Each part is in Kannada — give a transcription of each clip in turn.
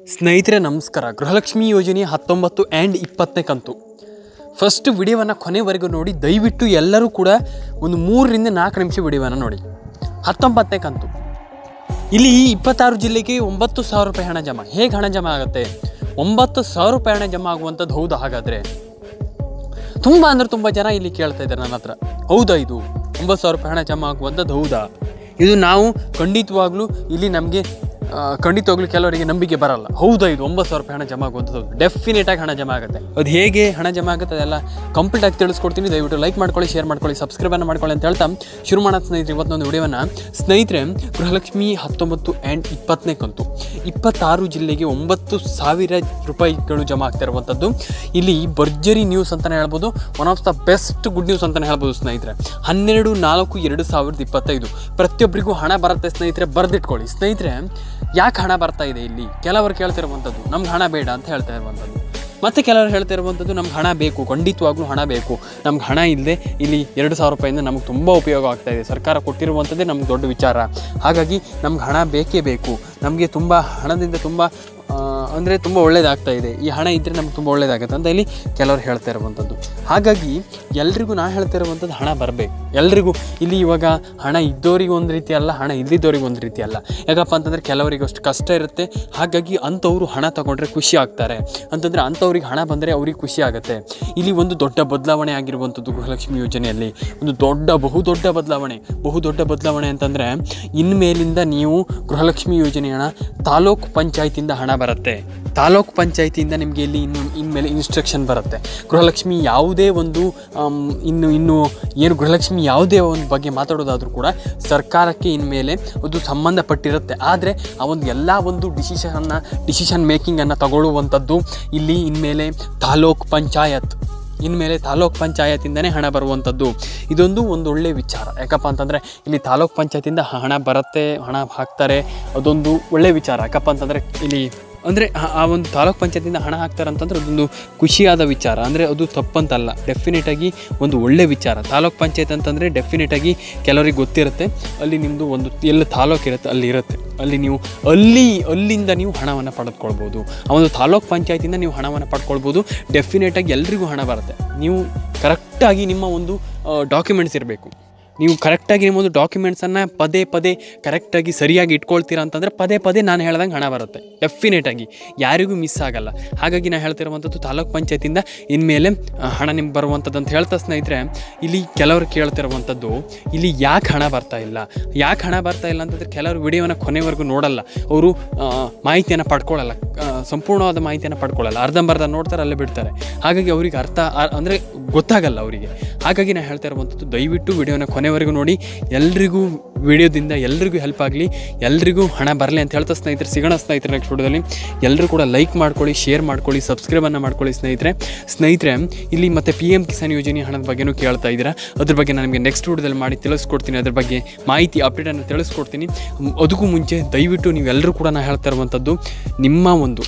ಸ್ನೇಹಿತರೆ ನಮಸ್ಕಾರ. ಗೃಹಲಕ್ಷ್ಮಿ ಯೋಜನೆ 19 ಆ್ಯಂಡ್ 20ನೇ ಕಂತು ಫಸ್ಟ್ ವಿಡಿಯೋವನ್ನು ಕೊನೆವರೆಗೂ ನೋಡಿ. ದಯವಿಟ್ಟು ಎಲ್ಲರೂ ಕೂಡ ಒಂದು 3ರಿಂದ 4 ನಿಮಿಷ ವಿಡಿಯೋವನ್ನು ನೋಡಿ. 19ನೇ ಕಂತು ಇಲ್ಲಿ 26 ಜಿಲ್ಲೆಗೆ 9,000 ರೂಪಾಯಿ ಹಣ ಜಮಾ. ಹೇಗೆ ಹಣ ಜಮಾ ಆಗುತ್ತೆ? 9,000 ರೂಪಾಯಿ ಹಣ ಜಮಾ ಆಗುವಂಥದ್ದು ಹೌದಾ? ಹಾಗಾದರೆ ತುಂಬ ಅಂದರೆ ತುಂಬ ಜನ ಇಲ್ಲಿ ಕೇಳ್ತಾ ಇದ್ದಾರೆ ನನ್ನ ಹತ್ರ, ಹೌದಾ ಇದು 9,000 ರೂಪಾಯಿ ಹಣ ಜಮಾ ಆಗುವಂಥದ್ದು ಹೌದಾ? ಇದು ನಾವು ಖಂಡಿತವಾಗ್ಲೂ ಇಲ್ಲಿ ನಮಗೆ ಖಂಡಿತವಾಗ್ಲೂ ಕೆಲವರಿಗೆ ನಂಬಿಕೆ ಬರಲ್ಲ. ಹೌದಾ ಇದು 9,000 ರೂಪಾಯಿ ಹಣ ಜಮಾ ಆಗುವಂಥದ್ದು? ಡೆಫಿನೆಟಾಗಿ ಹಣ ಜಮಾ ಆಗುತ್ತೆ. ಅದು ಹೇಗೆ ಹಣ ಜಮಾ ಆಗುತ್ತೆ ಅದೆಲ್ಲ ಕಂಪ್ಲೀಟಾಗಿ ತಿಳಿಸ್ಕೊಡ್ತೀನಿ. ದಯವಿಟ್ಟು ಲೈಕ್ ಮಾಡ್ಕೊಳ್ಳಿ, ಶೇರ್ ಮಾಡ್ಕೊಳ್ಳಿ, ಸಬ್ಸ್ಕ್ರೈಬನ್ನು ಮಾಡ್ಕೊಳ್ಳಿ ಅಂತ ಹೇಳ್ತಾ ಶುರು ಮಾಡೋದು ಸ್ನೇಹಿತರೆ ಇವತ್ತೊಂದು ವಿಡಿಯೋವನ್ನು. ಸ್ನೇಹಿತರೆ, ಗೃಹಲಕ್ಷ್ಮಿ 19 ಆ್ಯಂಡ್ 20ನೇ ಕಂತು 26 ಜಿಲ್ಲೆಗೆ 9,000 ರೂಪಾಯಿಗಳು ಜಮಾ ಆಗ್ತಾ ಇರುವಂಥದ್ದು. ಇಲ್ಲಿ ಭರ್ಜರಿ ನ್ಯೂಸ್ ಅಂತಲೇ ಹೇಳ್ಬೋದು. One of the best good news ಅಂತಲೇ ಹೇಳ್ಬೋದು ಸ್ನೇಹಿತರೆ. 12/4/2025 ಪ್ರತಿಯೊಬ್ಬರಿಗೂ ಹಣ ಬರುತ್ತೆ ಸ್ನೇಹಿತರೆ, ಬರೆದಿಟ್ಕೊಳ್ಳಿ ಸ್ನೇಹಿತರೆ. ಯಾಕೆ ಹಣ ಬರ್ತಾ ಇದೆ? ಇಲ್ಲಿ ಕೆಲವರು ಕೇಳ್ತಿರುವಂಥದ್ದು ನಮ್ಗೆ ಹಣ ಬೇಡ ಅಂತ ಹೇಳ್ತಾ ಇರುವಂಥದ್ದು, ಮತ್ತು ಕೆಲವರು ಹೇಳ್ತಾ ಇರುವಂಥದ್ದು ನಮ್ಗೆ ಹಣ ಬೇಕು, ಖಂಡಿತವಾಗ್ಲೂ ಹಣ ಬೇಕು. ನಮ್ಗೆ ಹಣ ಇಲ್ಲದೆ ಇಲ್ಲಿ 2,000 ರೂಪಾಯಿಂದ ನಮಗೆ ತುಂಬ ಉಪಯೋಗ ಆಗ್ತಾ ಇದೆ. ಸರ್ಕಾರ ಕೊಟ್ಟಿರುವಂಥದ್ದೇ ನಮ್ಗೆ ದೊಡ್ಡ ವಿಚಾರ. ಹಾಗಾಗಿ ನಮ್ಗೆ ಹಣ ಬೇಕೇ ಬೇಕು. ನಮಗೆ ತುಂಬ ಹಣದಿಂದ ತುಂಬ ಅಂದರೆ ತುಂಬ ಒಳ್ಳೇದಾಗ್ತಾ ಇದೆ. ಈ ಹಣ ಇದ್ದರೆ ನಮ್ಗೆ ತುಂಬ ಒಳ್ಳೇದಾಗುತ್ತೆ ಅಂತ ಇಲ್ಲಿ ಕೆಲವರು ಹೇಳ್ತಾ ಇರುವಂಥದ್ದು. ಹಾಗಾಗಿ ಎಲ್ರಿಗೂ ನಾನು ಹೇಳ್ತಾ ಇರುವಂಥದ್ದು ಹಣ ಬರಬೇಕು ಎಲ್ರಿಗೂ. ಇಲ್ಲಿ ಇವಾಗ ಹಣ ಇದ್ದವ್ರಿಗೆ ಒಂದು ರೀತಿ ಅಲ್ಲ, ಹಣ ಇಲ್ಲದಿದ್ದವ್ರಿಗೆ ಒಂದು ರೀತಿ ಅಲ್ಲ. ಯಾಕಪ್ಪ ಅಂತಂದರೆ ಕೆಲವರಿಗೆ ಅಷ್ಟು ಕಷ್ಟ ಇರುತ್ತೆ. ಹಾಗಾಗಿ ಅಂಥವರು ಹಣ ತಗೊಂಡ್ರೆ ಖುಷಿ ಆಗ್ತಾರೆ. ಅಂತಂದರೆ ಅಂಥವ್ರಿಗೆ ಹಣ ಬಂದರೆ ಅವ್ರಿಗೆ ಖುಷಿ ಆಗುತ್ತೆ. ಇಲ್ಲಿ ಒಂದು ದೊಡ್ಡ ಬದಲಾವಣೆ ಆಗಿರುವಂಥದ್ದು ಗೃಹಲಕ್ಷ್ಮಿ ಯೋಜನೆಯಲ್ಲಿ. ಒಂದು ಬಹುದೊಡ್ಡ ಬದಲಾವಣೆ ಅಂತಂದರೆ ಇನ್ಮೇಲಿಂದ ನೀವು ಗೃಹಲಕ್ಷ್ಮಿ ಯೋಜನೆ ಹಣ ತಾಲೂಕು ಪಂಚಾಯತಿಯಿಂದ ಹಣ ಬರುತ್ತೆ. ತಾಲೂಕು ಪಂಚಾಯತಿಯಿಂದ ನಿಮಗೆ ಇಲ್ಲಿ ಇನ್ಮೇಲೆ ಇನ್ಸ್ಟ್ರಕ್ಷನ್ ಬರುತ್ತೆ. ಗೃಹಲಕ್ಷ್ಮಿ ಯಾವುದೇ ಒಂದು ಏನು ಗೃಹಲಕ್ಷ್ಮಿ ಯಾವುದೇ ಒಂದು ಬಗ್ಗೆ ಮಾತಾಡೋದಾದರೂ ಕೂಡ ಸರ್ಕಾರಕ್ಕೆ ಇನ್ಮೇಲೆ ಅದು ಸಂಬಂಧಪಟ್ಟಿರುತ್ತೆ. ಆದರೆ ಆ ಒಂದು ಎಲ್ಲ ಒಂದು ಡಿಸಿಷನ್ ಮೇಕಿಂಗನ್ನು ತಗೊಳ್ಳುವಂಥದ್ದು ಇಲ್ಲಿ ಇನ್ಮೇಲೆ ತಾಲೂಕು ಪಂಚಾಯತಿಂದನೇ ಹಣ ಬರುವಂಥದ್ದು. ಇದೊಂದು ಒಳ್ಳೆಯ ವಿಚಾರ. ಯಾಕಪ್ಪ ಅಂತಂದರೆ ಇಲ್ಲಿ ತಾಲೂಕು ಪಂಚಾಯತಿಂದ ಹಣ ಬರುತ್ತೆ, ಹಣ ಹಾಕ್ತಾರೆ. ಅದೊಂದು ಒಳ್ಳೆಯ ವಿಚಾರ. ಯಾಕಪ್ಪ ಅಂತಂದರೆ ಇಲ್ಲಿ ಅಂದರೆ ಆ ಒಂದು ತಾಲೂಕು ಪಂಚಾಯತಿಂದ ಹಣ ಹಾಕ್ತಾರೆ ಅಂತಂದ್ರೆ ಅದೊಂದು ಖುಷಿಯಾದ ವಿಚಾರ. ಅಂದರೆ ಅದು ತಪ್ಪಂತಲ್ಲ, ಡೆಫಿನೆಟಾಗಿ ಒಂದು ಒಳ್ಳೆಯ ವಿಚಾರ. ತಾಲೂಕು ಪಂಚಾಯತ್ ಅಂತಂದರೆ ಡೆಫಿನೆಟಾಗಿ ಕೆಲವರಿಗೆ ಗೊತ್ತಿರುತ್ತೆ. ಅಲ್ಲಿ ನಿಮ್ಮದು ಒಂದು ಎಲ್ಲ ತಾಲೂಕು ಇರುತ್ತೆ, ಅಲ್ಲಿ ನೀವು ಅಲ್ಲಿಂದ ನೀವು ಹಣವನ್ನು ಪಡೆದುಕೊಳ್ಬೋದು. ಆ ಒಂದು ತಾಲೂಕು ಪಂಚಾಯತಿಂದ ನೀವು ಹಣವನ್ನು ಪಡ್ಕೊಳ್ಬೋದು. ಡೆಫಿನೆಟಾಗಿ ಎಲ್ರಿಗೂ ಹಣ ಬರುತ್ತೆ. ನೀವು ಕರೆಕ್ಟಾಗಿ ನಿಮ್ಮ ಒಂದು ಡಾಕ್ಯುಮೆಂಟ್ಸ್ ಇರಬೇಕು. ನೀವು ಕರೆಕ್ಟಾಗಿ ನಿಮ್ಮ ಒಂದು ಡಾಕ್ಯುಮೆಂಟ್ಸನ್ನು ಪದೇ ಕರೆಕ್ಟಾಗಿ ಸರಿಯಾಗಿ ಇಟ್ಕೊಳ್ತೀರಾ ಅಂತಂದರೆ ಪದೇ ನಾನು ಹೇಳ್ದಂಗೆ ಹಣ ಬರುತ್ತೆ. ಡೆಫಿನೆಟಾಗಿ ಯಾರಿಗೂ ಮಿಸ್ ಆಗಲ್ಲ. ಹಾಗಾಗಿ ನಾನು ಹೇಳ್ತಿರುವಂಥದ್ದು ತಾಲೂಕು ಪಂಚಾಯತಿಂದ ಇನ್ಮೇಲೆ ಹಣ ನಿಮ್ಗೆ ಬರುವಂಥದ್ದು ಅಂತ ಹೇಳ್ತಾ ಸ್ನೇಹಿತರೆ, ಇಲ್ಲಿ ಕೆಲವರು ಕೇಳ್ತಿರುವಂಥದ್ದು ಇಲ್ಲಿ ಯಾಕೆ ಹಣ ಬರ್ತಾ ಇಲ್ಲ ಅಂತಂದರೆ ಕೆಲವರು ವಿಡಿಯೋವನ್ನು ಕೊನೆವರೆಗೂ ನೋಡಲ್ಲ. ಅವರು ಮಾಹಿತಿಯನ್ನು ಪಡ್ಕೊಳ್ಳಲ್ಲ, ಸಂಪೂರ್ಣವಾದ ಮಾಹಿತಿಯನ್ನು ಪಡ್ಕೊಳ್ಳಲ್ಲ. ಅರ್ಧಂಬರ್ಧ ನೋಡ್ತಾರೆ, ಅಲ್ಲೇ ಬಿಡ್ತಾರೆ. ಹಾಗಾಗಿ ಅವ್ರಿಗೆ ಅಂದರೆ ಗೊತ್ತಾಗಲ್ಲ ಅವರಿಗೆ. ಹಾಗಾಗಿ ನಾನು ಹೇಳ್ತಾ ಇರುವಂಥದ್ದು ದಯವಿಟ್ಟು ವಿಡಿಯೋನ ಕೊನೆವರೆಗೂ ನೋಡಿ. ಎಲ್ರಿಗೂ ವಿಡಿಯೋದಿಂದ ಎಲ್ರಿಗೂ ಹೆಲ್ಪ್ ಆಗಲಿ, ಎಲ್ರಿಗೂ ಹಣ ಬರಲಿ ಅಂತ ಹೇಳ್ತಾ ಸ್ನೇಹಿತರೆ ಸಿಗೋಣ ಸ್ನೇಹಿತರೆ ನೆಕ್ಸ್ಟ್ ವಿಡಿಯೋದಲ್ಲಿ. ಎಲ್ಲರೂ ಕೂಡ ಲೈಕ್ ಮಾಡ್ಕೊಳ್ಳಿ, ಶೇರ್ ಮಾಡ್ಕೊಳ್ಳಿ, ಸಬ್ಸ್ಕ್ರೈಬನ್ನು ಮಾಡ್ಕೊಳ್ಳಿ ಸ್ನೇಹಿತರೆ. ಇಲ್ಲಿ ಮತ್ತು PM ಕಿಸಾನ್ ಯೋಜನೆ ಹಣದ ಬಗ್ಗೆನೂ ಕೇಳ್ತಾ ಇದ್ದೀರಾ. ಅದ್ರ ಬಗ್ಗೆ ನಾನು ನಿಮಗೆ ನೆಕ್ಸ್ಟ್ ವಿಡಿಯೋದಲ್ಲಿ ಮಾಡಿ ತಿಳಿಸ್ಕೊಡ್ತೀನಿ. ಅದ್ರ ಬಗ್ಗೆ ಮಾಹಿತಿ ಅಪ್ಡೇಟನ್ನು ತಿಳಿಸ್ಕೊಡ್ತೀನಿ. ಅದಕ್ಕೂ ಮುಂಚೆ ದಯವಿಟ್ಟು ನೀವೆಲ್ಲರೂ ಕೂಡ ನಾನು ಹೇಳ್ತಾ ಇರುವಂಥದ್ದು ನಿಮ್ಮ ಒಂದು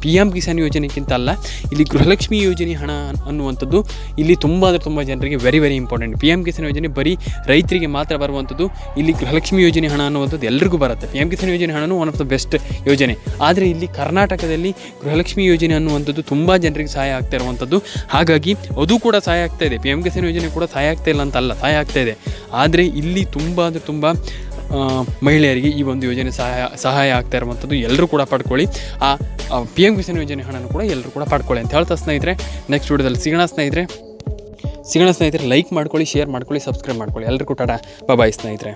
PM ಕಿಸಾನ್ ಯೋಜನೆಗಿಂತ ಅಲ್ಲ, ಇಲ್ಲಿ ಗೃಹಲಕ್ಷ್ಮಿ ಯೋಜನೆ ಹಣ ಅನ್ನುವಂಥದ್ದು ಇಲ್ಲಿ ತುಂಬ ಜನರಿಗೆ ವೆರಿ ಇಂಪಾರ್ಟೆಂಟ್. PM ಕಿಸಾನ್ ಯೋಜನೆ ಬರೀ ರೈತರಿಗೆ ಮಾತ್ರ ಬರುವಂಥದ್ದು. ಇಲ್ಲಿ ಗೃಹಲಕ್ಷ್ಮಿ ಯೋಜನೆ ಹಣ ಅನ್ನುವಂಥದ್ದು ಎಲ್ರಿಗೂ ಬರುತ್ತೆ. PM ಕಿಸಾನ್ ಯೋಜನೆ ಹಣನೂ ಒನ್ ಆಫ್ ದ ಬೆಸ್ಟ್ ಯೋಜನೆ. ಆದರೆ ಇಲ್ಲಿ ಕರ್ನಾಟಕದಲ್ಲಿ ಗೃಹಲಕ್ಷ್ಮಿ ಯೋಜನೆ ಅನ್ನುವಂಥದ್ದು ತುಂಬ ಜನರಿಗೆ ಸಹಾಯ ಆಗ್ತಾ ಇರುವಂಥದ್ದು. ಹಾಗಾಗಿ ಅದು ಕೂಡ ಸಹಾಯ ಆಗ್ತಾ ಇದೆ. PM ಕಿಸಾನ್ ಯೋಜನೆ ಕೂಡ ಸಹಾಯ ಆಗ್ತಾ ಇಲ್ಲ ಅಂತಲ್ಲ, ಸಹಾಯ ಆಗ್ತಾ ಇದೆ. ಆದರೆ ಇಲ್ಲಿ ತುಂಬ ಮಹಿಳೆಯರಿಗೆ ಈ ಒಂದು ಯೋಜನೆ ಸಹಾಯ ಆಗ್ತಾ ಇರುವಂಥದ್ದು. ಎಲ್ಲರೂ ಕೂಡ ಪಡ್ಕೊಳ್ಳಿ. ಆ PM ಕಿಸಾನ್ ಯೋಜನೆ ಹಣನೂ ಕೂಡ ಎಲ್ಲರೂ ಕೂಡ ಪಡ್ಕೊಳ್ಳಿ ಅಂತ ಹೇಳ್ತಾ ಸ್ನೇಹಿತರೆ ನೆಕ್ಸ್ಟ್ ವಿಡಿಯೋದಲ್ಲಿ ಸಿಗೋಣ ಸ್ನೇಹಿತರೆ. ಲೈಕ್ ಮಾಡ್ಕೊಳ್ಳಿ, ಶೇರ್ ಮಾಡ್ಕೊಳ್ಳಿ, ಸಬ್ಸ್ಕ್ರೈಬ್ ಮಾಡ್ಕೊಳ್ಳಿ. ಎಲ್ಲರಿಗೂ ಟಾಟಾ, ಬಾಯ್ ಸ್ನೇಹಿತರೆ.